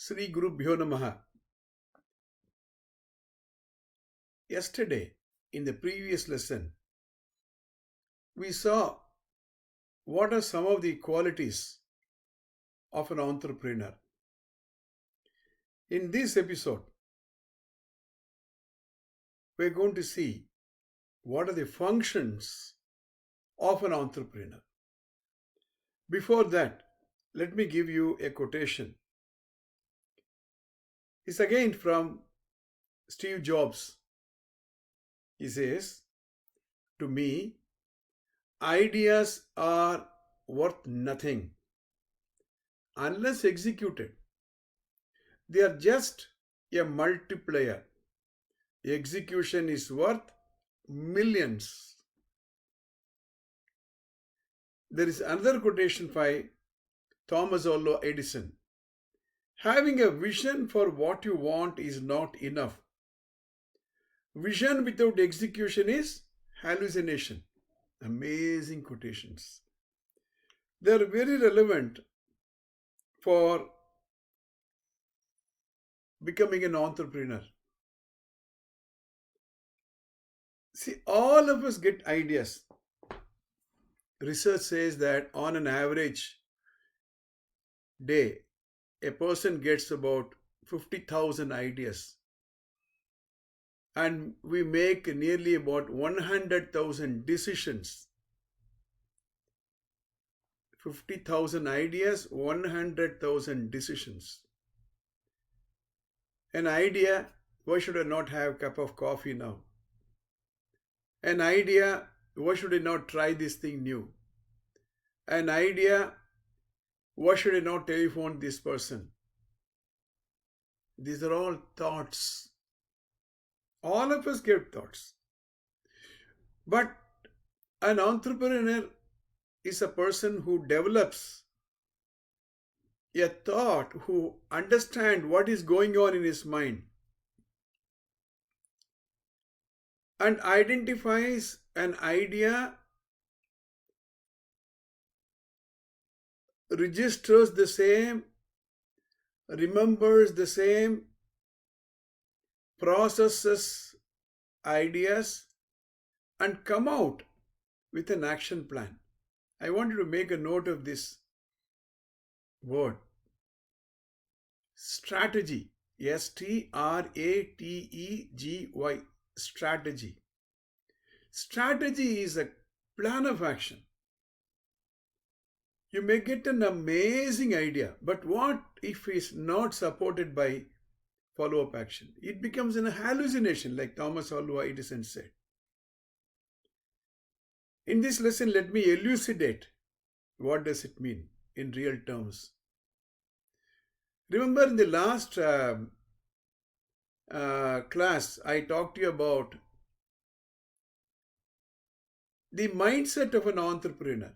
Sri Gurubhyo Namaha. Yesterday, in the previous lesson, we saw what are some of the qualities of an entrepreneur. In this episode, we're going to see what are the functions of an entrepreneur. Before that, let me give you a quotation. It's again from Steve Jobs. He says, "To me, ideas are worth nothing unless executed. They are just a multiplier. Execution is worth millions." There is another quotation by Thomas Alva Edison. "Having a vision for what you want is not enough. Vision without execution is hallucination." Amazing quotations. They are very relevant for becoming an entrepreneur. See, all of us get ideas. Research says that on an average day, a person gets about 50,000 ideas. And we make nearly about 100,000 decisions. 50,000 ideas, 100,000 decisions. An idea, why should I not have a cup of coffee now? An idea, why should I not try this thing new? An idea, why should I not telephone this person? These are all thoughts. All of us get thoughts. But an entrepreneur is a person who develops a thought, who understands what is going on in his mind and identifies an idea, registers the same, remembers the same, processes ideas, and come out with an action plan. I want you to make a note of this word. Strategy. S-T-R-A-T-E-G-Y. Strategy. Strategy is a plan of action. You may get an amazing idea, but what if it's not supported by follow-up action? It becomes a hallucination, like Thomas Alva Edison said. In this lesson, let me elucidate what does it mean in real terms. Remember in the last class, I talked to you about the mindset of an entrepreneur.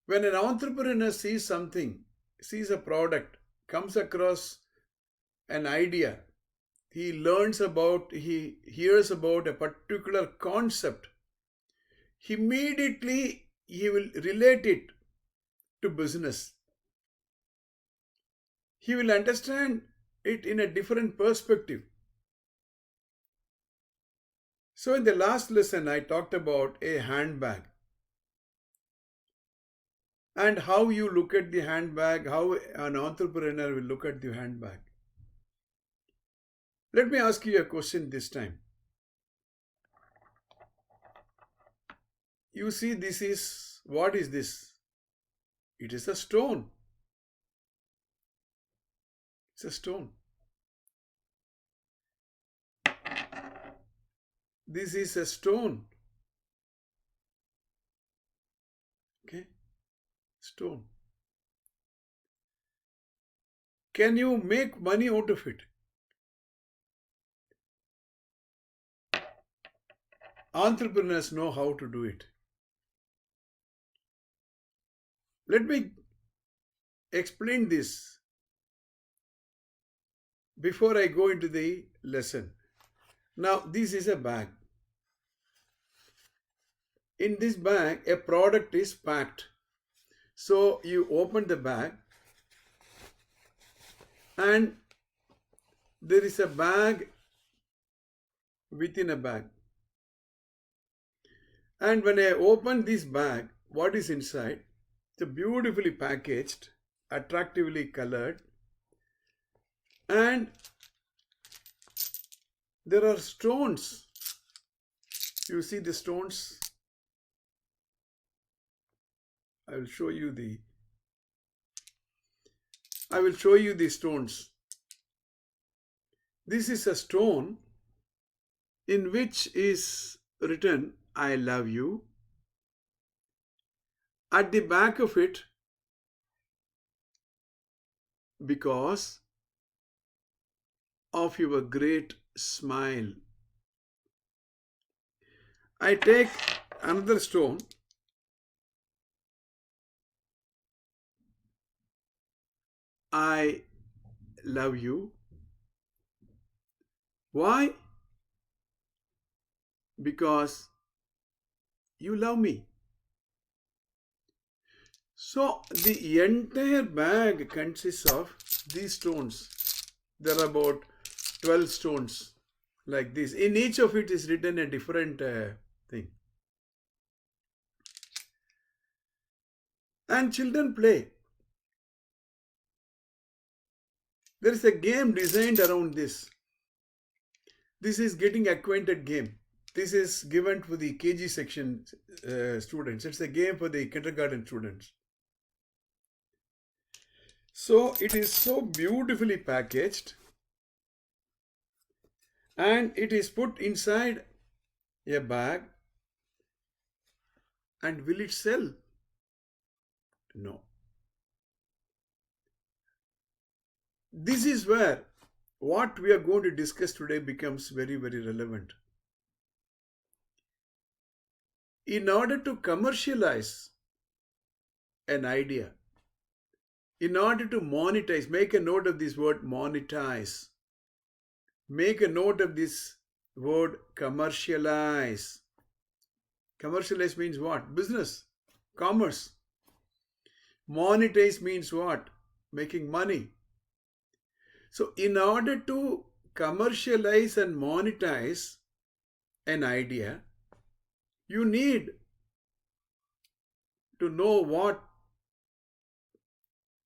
When an entrepreneur sees something, sees a product, comes across an idea, he hears about a particular concept, immediately he will relate it to business. He will understand it in a different perspective. So in the last lesson, I talked about a handbag and how you look at the handbag, how an entrepreneur will look at the handbag. Let me ask you a question this time. You see, what is this? It is a stone. It's a stone. This is a stone. Okay? Stone. Can you make money out of it? Entrepreneurs know how to do it. Let me explain this before I go into the lesson. Now, this is a bag. In this bag, a product is packed. So, you open the bag and there is a bag within a bag. And when I open this bag, what is inside? It's beautifully packaged, attractively colored, and there are stones. You see the stones? I will show you the stones. This is a stone in which is written, I love you. At the back of it, because of your great smile. I take another stone. I love you. Why? Because you love me. So the entire bag consists of these stones. There are about 12 stones like this. In each of it is written a different thing. And children play. There is a game designed around this. This is getting acquainted game. This is given to the KG section students. It's a game for the kindergarten students. So it is so beautifully packaged and it is put inside a bag. And will it sell? No. This is where what we are going to discuss today becomes very, very relevant. In order to commercialize an idea, in order to monetize, make a note of this word monetize. Make a note of this word commercialize. Commercialize means what? Business, commerce. Monetize means what? Making money. So in order to commercialize and monetize an idea, you need to know what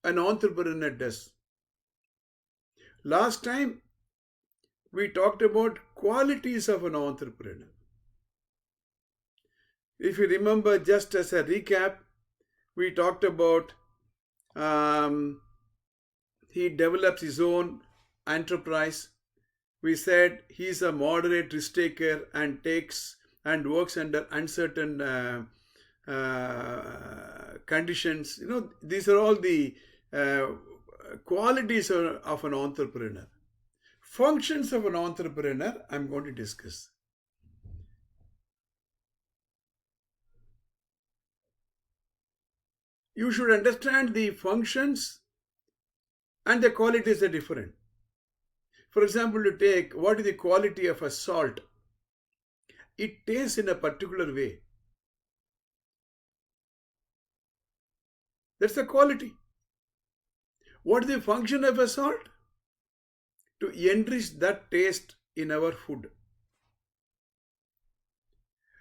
an entrepreneur does. Last time we talked about qualities of an entrepreneur. If you remember, just as a recap, we talked about he develops his own enterprise. We said he's a moderate risk taker and takes and works under uncertain conditions. These are all the qualities of an entrepreneur. Functions of an entrepreneur, I'm going to discuss. You should understand the functions and the qualities are different. For example, to take what is the quality of a salt? It tastes in a particular way. That's the quality. What is the function of a salt? To enrich that taste in our food.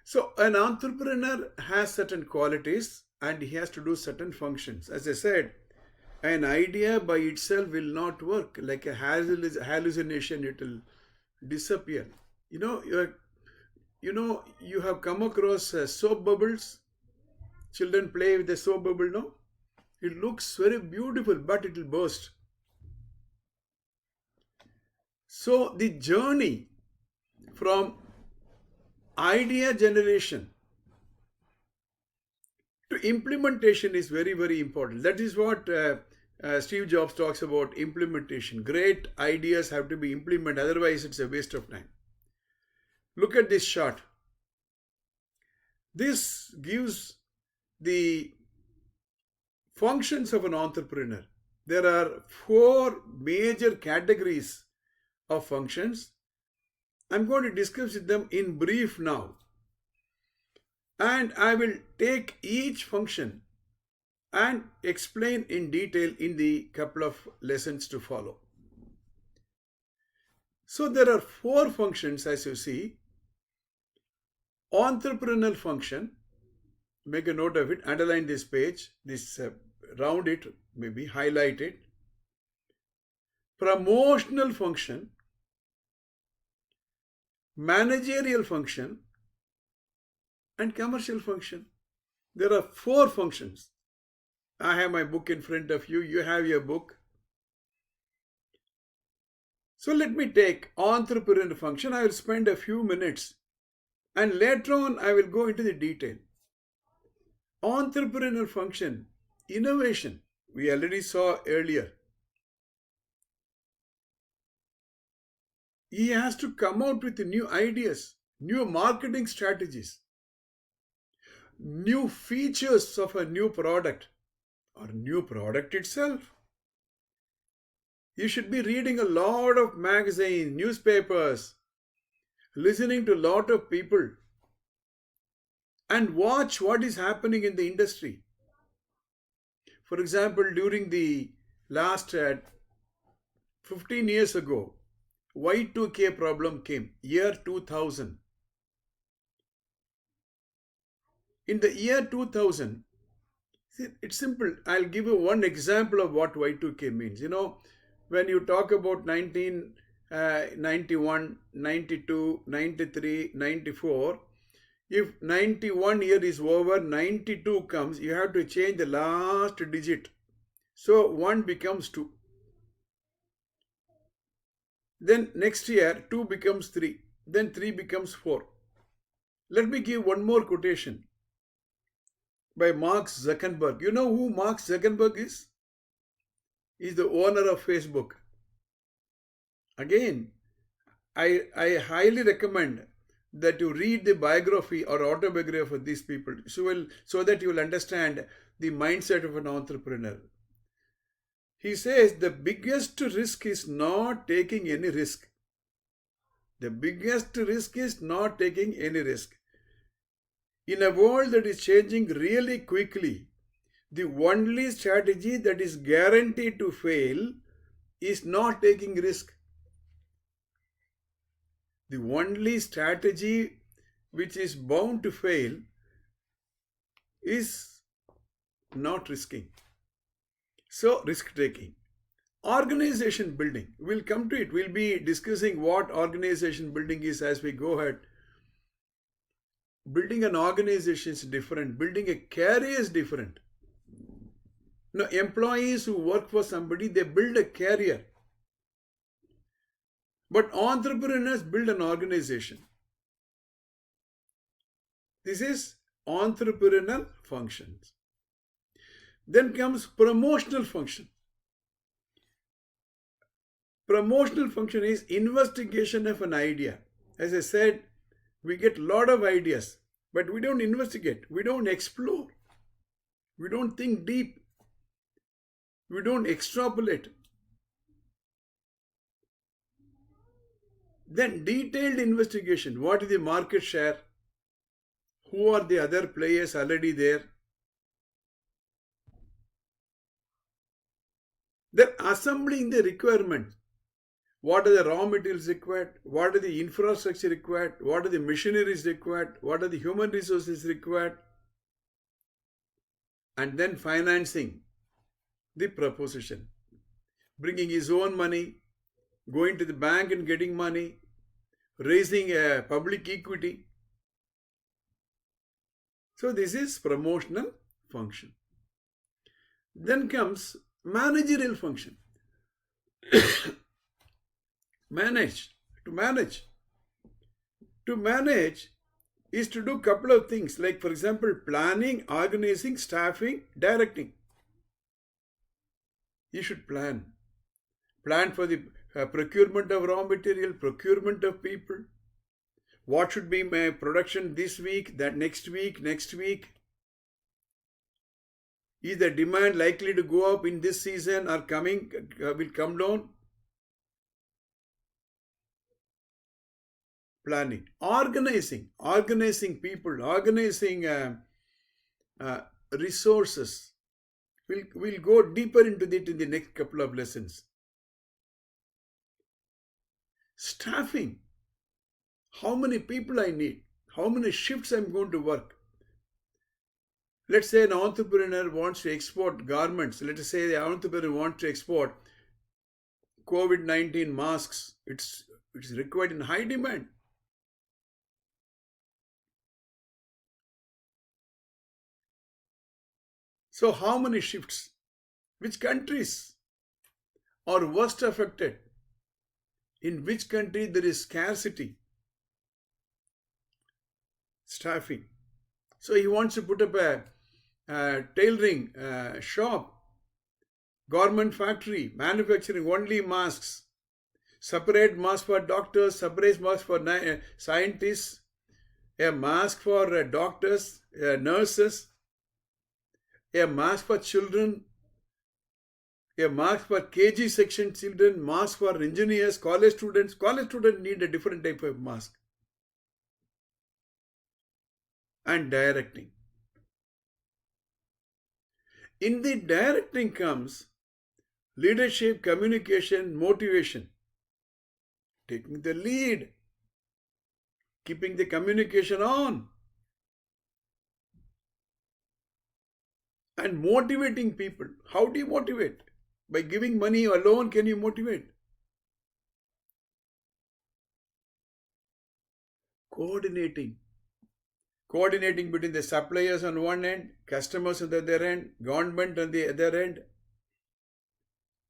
So an entrepreneur has certain qualities and he has to do certain functions. As I said, an idea by itself will not work. Like a hallucination, it will disappear. You have come across soap bubbles. Children play with the soap bubble, no? It looks very beautiful, but it will burst. So the journey from idea generation to implementation is very, very important. That is what Steve Jobs talks about, implementation. Great ideas have to be implemented, otherwise it's a waste of time. Look at this chart. This gives the functions of an entrepreneur. There are 4 major categories of functions. I'm going to discuss them in brief now. And I will take each function and explain in detail in the couple of lessons to follow. So there are four functions as you see. Entrepreneurial function, make a note of it, underline this page, round it, maybe highlight it. Promotional function, managerial function, and commercial function. There are four functions. I have my book in front of you. You have your book. So let me take entrepreneurial function. I will spend a few minutes and later on I will go into the detail. Entrepreneurial function, innovation, we already saw earlier. He has to come out with new ideas, new marketing strategies, new features of a new product or new product itself. You should be reading a lot of magazines, newspapers, listening to a lot of people, and watch what is happening in the industry. For example, during the last 15 years ago, Y2k problem came, year 2000. In the year 2000, it's simple. I'll give you one example of what Y2k means. When you talk about 1991, 92, 93, 94, if 91 year is over, 92 comes, you have to change the last digit. So 1 becomes 2. Then next year 2 becomes 3. Then 3 becomes 4. Let me give one more quotation by Mark Zuckerberg. You know who Mark Zuckerberg is? He's the owner of Facebook. Again, I highly recommend that you read the biography or autobiography of these people so that you will understand the mindset of an entrepreneur. He says the biggest risk is not taking any risk. The biggest risk is not taking any risk. In a world that is changing really quickly, the only strategy that is guaranteed to fail is not taking risk. The only strategy which is bound to fail is not risking. So, risk taking. Organization building. We'll come to it. We'll be discussing what organization building is as we go ahead. Building an organization is different. Building a career is different. Now, employees who work for somebody, they build a career. But entrepreneurs build an organization. This is entrepreneurial functions. Then comes promotional function. Promotional function is investigation of an idea. As I said, we get a lot of ideas, but we don't investigate. We don't explore. We don't think deep. We don't extrapolate. Then detailed investigation. What is the market share? Who are the other players already there? Then assembling the requirements. What are the raw materials required? What are the infrastructure required? What are the machineries required? What are the human resources required? And then financing the proposition. Bringing his own money, going to the bank and getting money, raising a public equity. So this is promotional function. Then comes managerial function. To manage is to do a couple of things, like for example, planning, organizing, staffing, directing. You should plan. Plan for the procurement of raw material, procurement of people. What should be my production this week, that next week? Is the demand likely to go up in this season or will come down? Planning. Organizing people, organizing resources. We'll go deeper into that in the next couple of lessons. Staffing. How many people I need? How many shifts I'm going to work? Let's say an entrepreneur wants to export garments. Let us say the entrepreneur wants to export COVID-19 masks. It's required in high demand. So how many shifts? Which countries are worst affected? In which country there is scarcity? Staffing. So he wants to put up a tailoring shop, garment factory, manufacturing only masks, separate mask for doctors, separate mask for scientists, a mask for doctors, nurses, a mask for children, a mask for KG section children, mask for engineers, college students. College students need a different type of mask. And directing. In the directing comes leadership, communication, motivation. Taking the lead, keeping the communication on, and motivating people. How do you motivate? By giving money alone, can you motivate? Coordinating. Coordinating between the suppliers on one end, customers on the other end, government on the other end.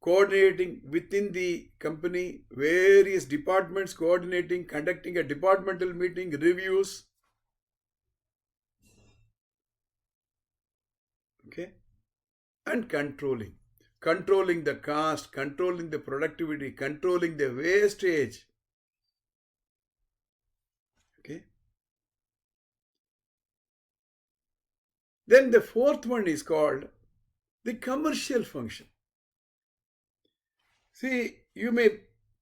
Coordinating within the company, various departments coordinating, conducting a departmental meeting, reviews. Okay? And controlling. Controlling the cost, controlling the productivity, controlling the wastage. Okay? Then the fourth one is called the commercial function. See, you may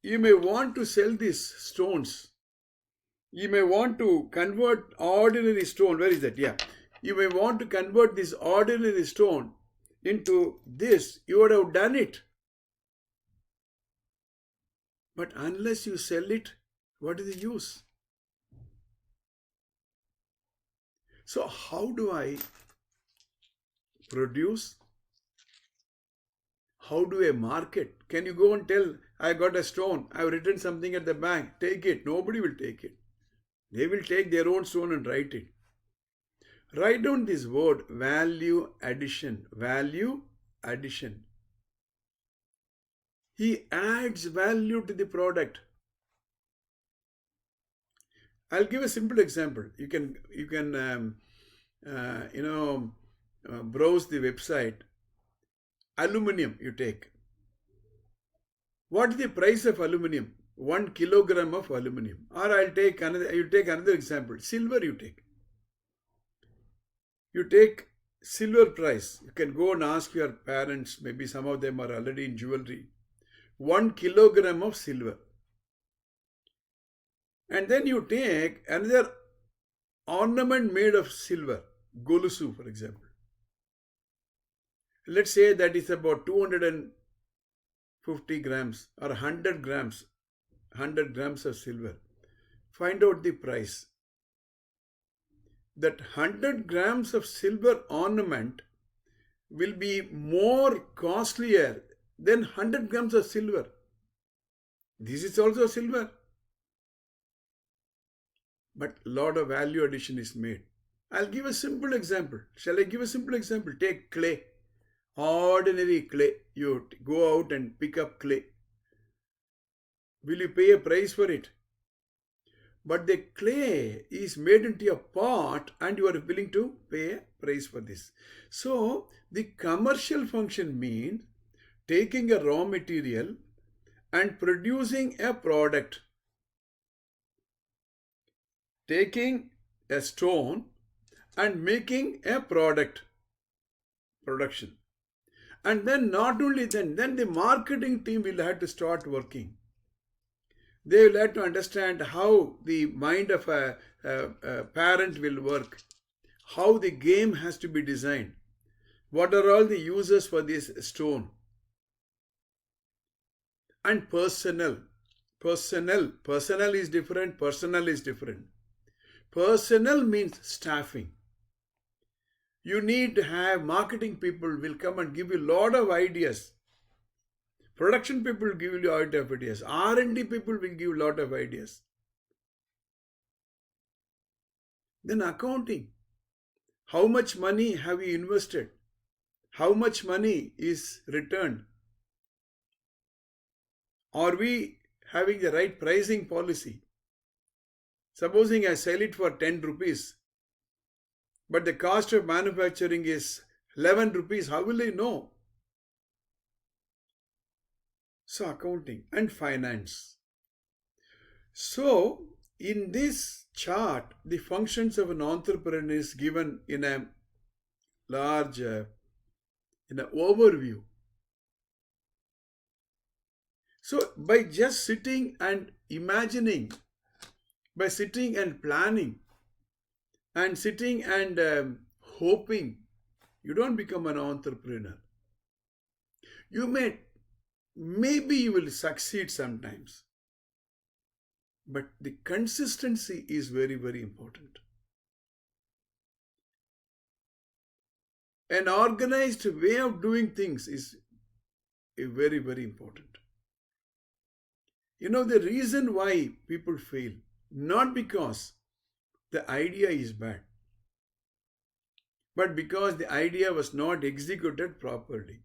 want to sell these stones. You may want to convert ordinary stone. Where is that? Yeah. You may want to convert this ordinary stone into this. You would have done it. But unless you sell it, what is the use? So how do I produce? How do I market? Can you go and tell, I got a stone, I've written something at the bank, take it? Nobody will take it. They will take their own stone and write it. Write down this word, value addition. Value addition. He adds value to the product. I'll give a simple example. You can browse the website. Aluminium you take. What is the price of aluminium? 1 kilogram of aluminium. Or I'll take another. You take another example. Silver you take. You take silver price. You can go and ask your parents. Maybe some of them are already in jewelry. 1 kilogram of silver. And then you take another ornament made of silver. Golusu, for example. Let's say that is about 250 grams or 100 grams. 100 grams of silver. Find out the price. That 100 grams of silver ornament will be more costlier than 100 grams of silver. This is also silver. But a lot of value addition is made. I'll give a simple example. Shall I give a simple example? Take clay. Ordinary clay. You go out and pick up clay. Will you pay a price for it? But the clay is made into a pot and you are willing to pay a price for this. So the commercial function means taking a raw material and producing a product. Taking a stone and making a production. And then not only then the marketing team will have to start working. They will have to understand how the mind of a parent will work, how the game has to be designed, what are all the uses for this stone, and personnel personnel. Personnel is different, personal is different. Personnel means staffing. You need to have marketing people will come and give you a lot of ideas. Production people will give you a lot of ideas. R&D people will give you a lot of ideas. Then accounting. How much money have you invested? How much money is returned? Are we having the right pricing policy? Supposing I sell it for 10 rupees, but the cost of manufacturing is 11 rupees, how will I know? So accounting and finance. So in this chart, the functions of an entrepreneur is given in a large, in an overview. So by just sitting and imagining, by sitting and planning, and sitting and hoping, you don't become an entrepreneur. Maybe you will succeed sometimes. But the consistency is very, very important. An organized way of doing things is very, very important. You know, the reason why people fail, not because the idea is bad, but because the idea was not executed properly.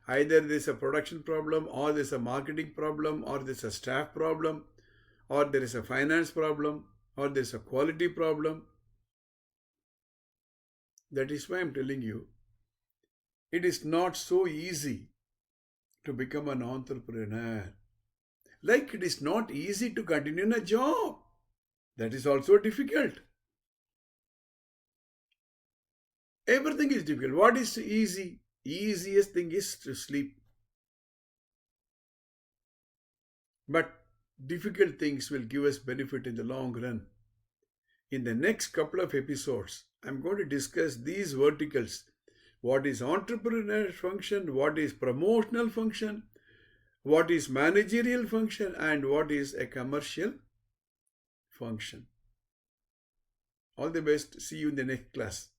Either there's a production problem, or there's a marketing problem, or there's a staff problem, or there is a finance problem, or there's a quality problem. That is why I'm telling you, it is not so easy to become an entrepreneur. Like it is not easy to continue in a job. That is also difficult. Everything is difficult. What is easy? Easiest thing is to sleep. But difficult things will give us benefit in the long run. In the next couple of episodes, I'm going to discuss these verticals. What is entrepreneurial function? What is promotional function? What is managerial function? And what is a commercial function? All the best. See you in the next class.